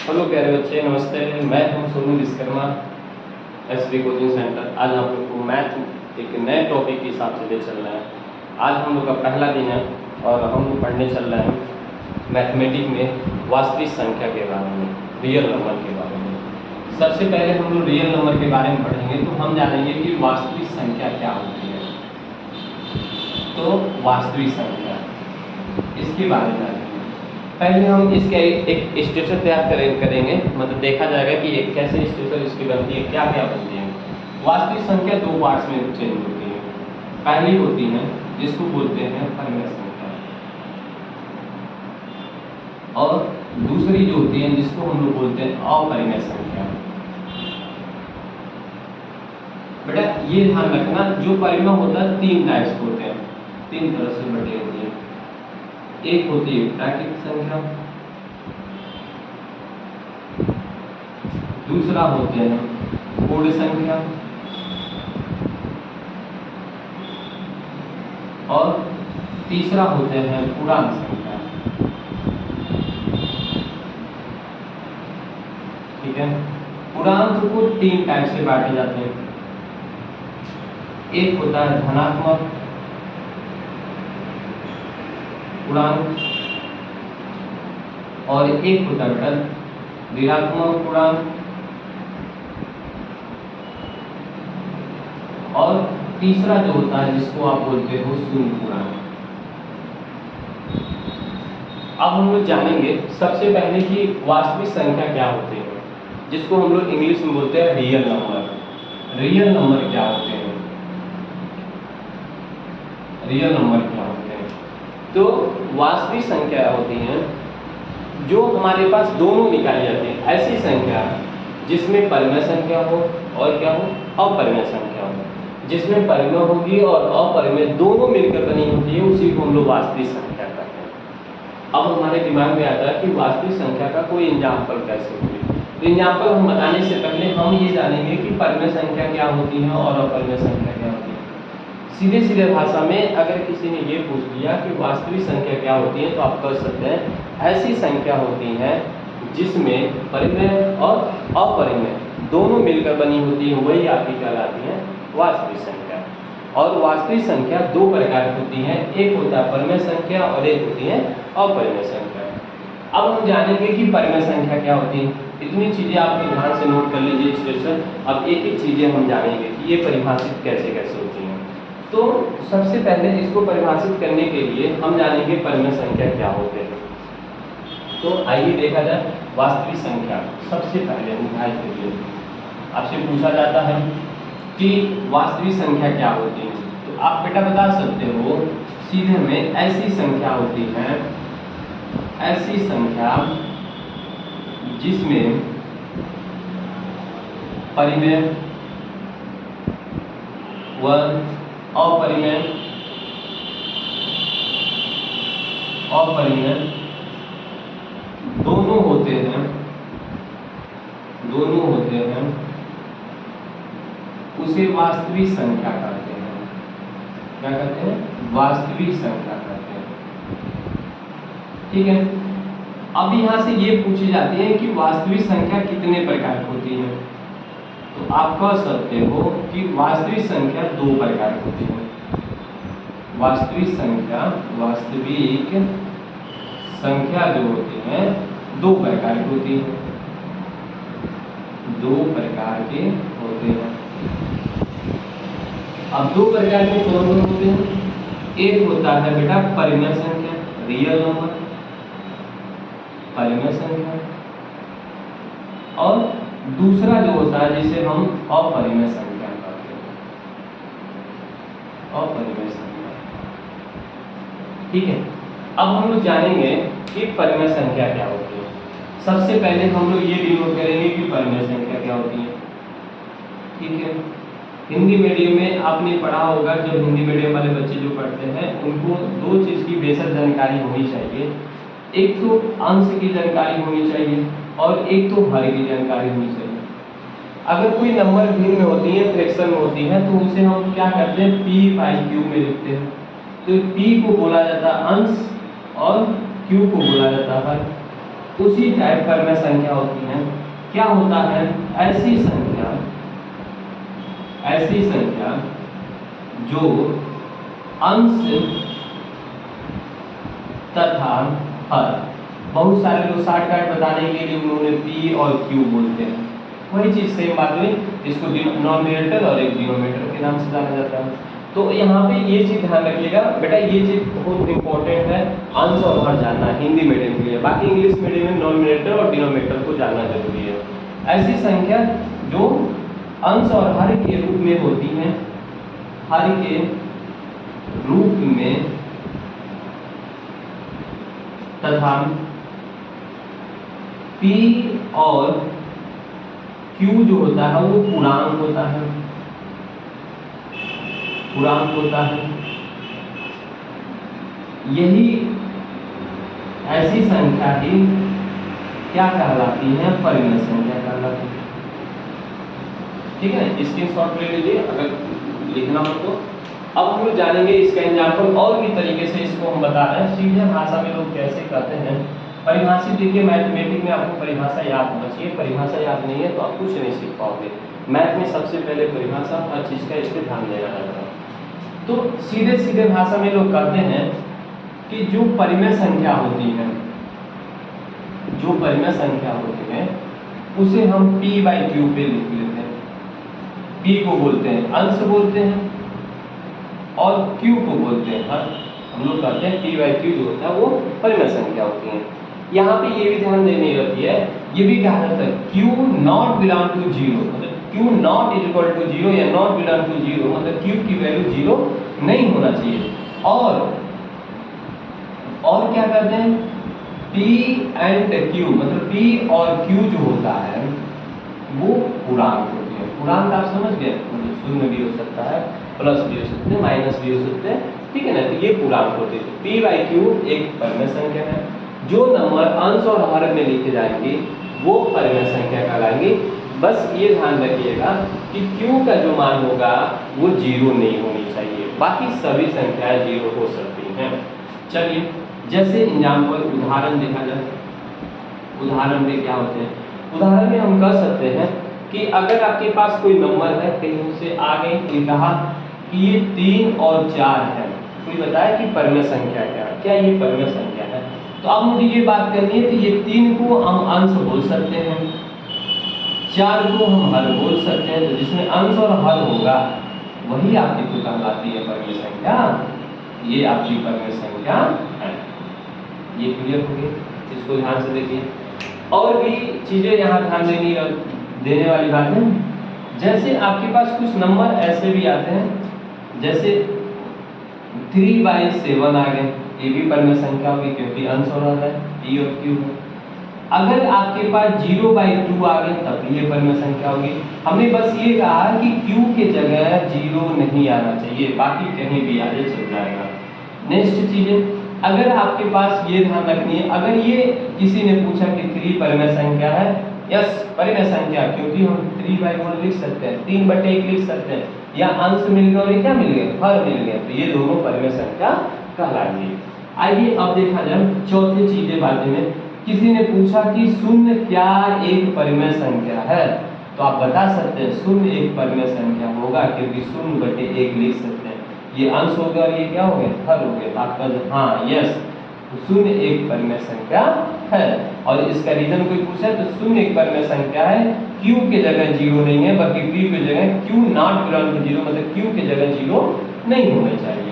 Hello प्यारे बच्चे, नमस्ते। मैं हूं Sonu Vishwakarma, SB coaching centre. आज आप लोग को मैथ एक नए टॉपिक के हिसाब से ले चल रहे हैं। आज हम लोग का पहला दिन है और हम लोग पढ़ने चल रहे हैं मैथमेटिक्स में वास्तविक संख्या के बारे में, रियल नंबर के बारे में। सबसे पहले हम लोग रियल नंबर के बारे में पढ़ेंगे तो हम जानेंगे कि वास्तविक संख्या क्या होती है। तो वास्तविक संख्या, इसके बारे में जानेंगे। पहले हम इसके एक स्ट्रक्चर तैयार करेंगे, मतलब देखा जाएगा कि एक कैसे स्ट्रक्चर इसकी बनती है, क्या क्या बनती है। वास्तविक संख्या दो पार्ट्स में चेंज होती है। पहली होती है जिसको बोलते हैं परिमेय संख्या, और दूसरी जो होती है जिसको हम लोग बोलते हैं अपरिमेय संख्या। बेटा ये ध्यान रखना, जो परिमेय होता है तीन टाइप्स होते हैं, तीन तरह से बटे होती है। एक होती है प्राकृतिक संख्या, दूसरा होते हैं पूर्ण संख्या, और तीसरा होते हैं पूर्णांक संख्या। ठीक है, पूर्णांक को तीन टाइप से बांटे जाते हैं। एक होता है धनात्मक पूर्णांक, और एक होता है ऋणात्मक पूर्णांक, और तीसरा जो होता है जिसको आप बोलते हो शून्य पूर्णांक। अब हम लोग जानेंगे सबसे पहले कि वास्तविक संख्या क्या होती है, जिसको हम लोग इंग्लिश में बोलते हैं रियल नंबर। रियल नंबर क्या होते हैं, रियल नंबर क्या होते हैं? तो वास्तविक संख्या होती हैं जो हमारे पास दोनों निकाली जाती है, ऐसी संख्या जिसमें परिमेय संख्या हो और क्या हो, अपरिमेय संख्या हो। जिसमें परिमेय होगी और अपरिमेय दोनों मिलकर बनी होती है, उसी को हम लोग वास्तविक संख्या कहते हैं। अब हमारे दिमाग में आता है कि वास्तविक संख्या का कोई एग्जाम्पल कैसे होगी। तो एग्जाम्पल हम बताने से पहले हम ये जानेंगे कि परिमेय संख्या क्या होती है और अपरिमेय संख्या क्या होती है। सीधे सीधे भाषा में अगर किसी ने ये पूछ लिया कि वास्तविक संख्या क्या होती है, तो आप कह सकते हैं ऐसी संख्या होती है जिसमें परिमेय और अपरिमेय दोनों मिलकर बनी होती है, वही आपकी कहलाती है वास्तविक संख्या। और वास्तविक संख्या दो प्रकार की होती है, एक होता है परिमेय संख्या और एक होती है अपरिमेय संख्या। अब हम जानेंगे कि परिमेय संख्या क्या होती है। इतनी चीजें आप ध्यान से नोट कर लीजिए स्टेशन। अब एक एक चीजें हम जानेंगे कि ये परिभाषित कैसे कैसे होती हैं। तो सबसे पहले इसको परिभाषित करने के लिए हम जानेंगे परिमेय संख्या क्या होते हैं। तो आइए देखा जाए वास्तविक संख्या। सबसे पहले हम आपसे पूछा जाता है कि वास्तविक संख्या क्या होती है, तो आप बेटा बता सकते हो सीधे में ऐसी संख्या होती है, ऐसी संख्या जिसमें परिमेय व अपरिमेय दोनों होते हैं, उसे वास्तविक संख्या कहते हैं। क्या कहते हैं? वास्तविक संख्या कहते हैं। ठीक है, अब यहां से ये पूछी जाती है कि वास्तविक संख्या कितने प्रकार की होती है। तो आप कह सकते हो कि वास्तविक संख्या दो प्रकार की होती है। वास्तविक संख्या जो होती है दो प्रकार की होती है, दो प्रकार के होते हैं। अब दो प्रकार के कौन कौन होते हैं? एक होता है बेटा परिमेय संख्या, रियल नंबर, परिमेय संख्या, और दूसरा जो होता है जिसे हम अपरिमेय संख्या कहते हैं, अपरिमेय संख्या। ठीक है, अब हम लोग जानेंगे कि परिमेय संख्या क्या होती है। सबसे पहले हम लोग ये डिनोट करेंगे कि परिमेय संख्या क्या होती है। ठीक है, हिंदी मीडियम में आपने पढ़ा होगा, जब हिंदी मीडियम वाले बच्चे जो पढ़ते हैं उनको दो चीज़ की बेसिक जानकारी होनी चाहिए। एक तो अंश की जानकारी होनी चाहिए और एक तो हर की जानकारी होनी चाहिए। अगर कोई नंबर भिन्न में होती है, फ्रैक्शन में होती है, तो उसे हम क्या करते हैं, p/q में लिखते हैं। तो p को बोला जाता है अंश और q को बोला जाता है हर। उसी टाइप परिमेय संख्या होती है। क्या होता है? ऐसी संख्या जो अंश तथा हर, बहुत सारे लोग शॉर्टकट बताने के लिए उन्होंने पी और क्यू बोलते हैं, वही चीज सेम बात हुई। इसको डिनोमिनेटर और एक डिनोमिनेटर के नाम से जाना जाता है। तो यहाँ पे ये चीज ध्यान रखिएगा बेटा, ये चीज बहुत इंपॉर्टेंट है, अंश और हर जानना हिंदी मीडियम के लिए। बाकी इंग्लिश मीडियम में डिनोमिनेटर और डिनोमिनेटर को जानना जरूरी है। ऐसी संख्या जो अंश और हर के रूप में होती है, हर के रूप में तथा P और Q जो होता है वो पूर्णांक होता है, यही ऐसी संख्या ही क्या कहलाती है? परिमेय संख्या कहलाती है। ठीक है, स्क्रीनशॉट ले लीजिए अगर लिखना हो तो। अब हम लोग जानेंगे इसका एग्जाम्पल और भी तरीके से इसको हम बता रहे हैं, सीधे भाषा में लोग कैसे कहते हैं। परिभाषित देखिए, मैथमेटिक्स में आपको परिभाषा याद होना चाहिए, परिभाषा याद नहीं है तो आप कुछ नहीं सीख पाओगे। मैथ में सबसे पहले परिभाषा हर चीज का, इस पर ध्यान देना रहता है। तो सीधे सीधे भाषा में लोग कहते हैं कि जो परिमेय संख्या होती है, उसे हम P/Q पे लिख लेते हैं। P को बोलते हैं अंश बोलते हैं और Q को बोलते हैं हर। हम लोग कहते हैं P/Q जो होता है वो परिमेय संख्या होती है। यहाँ पे ये भी ध्यान देनी रहती है, ये भी कहा जाता है Q नॉट बिलोंग टू 0, मतलब Q not is equal to 0 या नॉट बिलोंग टू 0, मतलब Q की वैल्यू 0 नहीं होना चाहिए। और क्या करते हैं? P एंड Q, मतलब P और Q जो होता है वो पूर्णांक होते हैं। पूर्णांक आप समझ गए, मतलब शून्य भी हो सकता है, प्लस भी हो सकते हैं, माइनस भी हो सकते हैं, ठीक है ना। तो ये पूर्णांक होते हैं। P/Q एक परिमेय संख्या है। जो नंबर अंश और हर में लिखे जाएंगे वो परिमेय संख्या कहलाएंगे। बस ये ध्यान रखिएगा कि Q का जो मान होगा वो 0 नहीं होनी चाहिए, बाकी सभी संख्याएं 0 हो सकती हैं। चलिए, जैसे एग्जाम्पल उदाहरण देखा जाए। उदाहरण में क्या होते हैं? उदाहरण में हम कह सकते हैं कि अगर आपके पास कोई नंबर है, कहीं से आगे कोई कहा कि ये 3 और 4 है, कोई बताया कि परिमेय संख्या क्या ये परिमेय संख्या है। तो अब मुझे ये बात करनी है कि ये 3 को हम अंश बोल सकते हैं, 4 को हम हर बोल सकते हैं। तो जिसमें अंश और हर होगा वही आपकी तो कहलाती है परिमेय संख्या। ये आपकी परिमेय संख्या है। ये क्लियर हो गई? इसको ध्यान से देखिए। और भी चीजें यहाँ ध्यान देने वाली बात है। जैसे आपके पास कुछ नंबर ऐसे भी आते हैं, जैसे 3/7 आ गए, ये भी परिमेय संख्या होगी क्योंकि अंश हो रहा है, P और Q है। अगर आपके पास 0/2 आ गए तब भी ये परिमेय संख्या होगी। हमने बस ये कहा कि Q के जगह 0 नहीं आना चाहिए, बाकी कहीं भी आ जाए चल जाएगा। नेक्स्ट चीजें, अगर आपके पास ये ध्यान रखनी है, अगर ये किसी ने पूछा कि 3 परिमेय संख्या है, यस परिमेय संख्या, क्योंकि हम 3/1 लिख सकते हैं, 3/1 लिख सकते हैं, या अंश मिल गया और ये क्या मिल गया? हर मिल गया, तो ये दोनों परिमेय संख्या कहलाएंगे। आइए अब देखा जाए चौथी चीजें बातें में। किसी ने पूछा कि शून्य क्या एक परिमेय संख्या है? तो आप बता सकते हैं शून्य एक परिमेय संख्या होगा, क्योंकि 0/1 लिख सकते हैं। ये अंश हो गया और ये क्या हो गया? हर हो गया। आपका हाँ यस, शून्य एक परिमेय संख्या है। और इसका रीजन कोई पूछा तो शून्य एक परिमेय संख्या है, Q के जगह 0 नहीं है, बल्कि P के जगह Q नॉट बिलोंग टू 0, मतलब Q के जगह 0 नहीं होना चाहिए।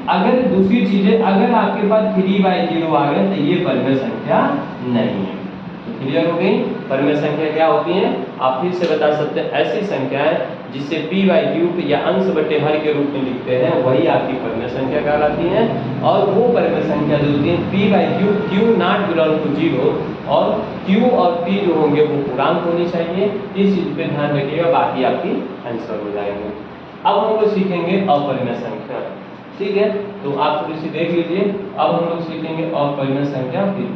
अगर दूसरी चीजें, अगर आपके पास 3/0 आ गए तो ये परिमेय संख्या नहीं है। तो क्लियर हो गई? परिमेय संख्या क्या होती है? आप फिर से बता सकते हैं, ऐसी संख्याएं जिसे P/Q या अंश बटे हर के रूप में लिखते हैं वही आपकी परिमेय संख्या कहलाती है। और वो परिमेय संख्या जो होती है P/Q, Q not belong to 0, और Q और P जो होंगे वो पूर्णांक होनी चाहिए। इस चीज पे ध्यान रखिएगा, बाकी आपकी आंसर हो जाएंगे। अब हम लोग सीखेंगे अपरिमेय संख्या, ठीक है? तो आप थोड़ी सी देख लीजिए। अब हम लोग सीखेंगे अपरिमेय संख्या फिर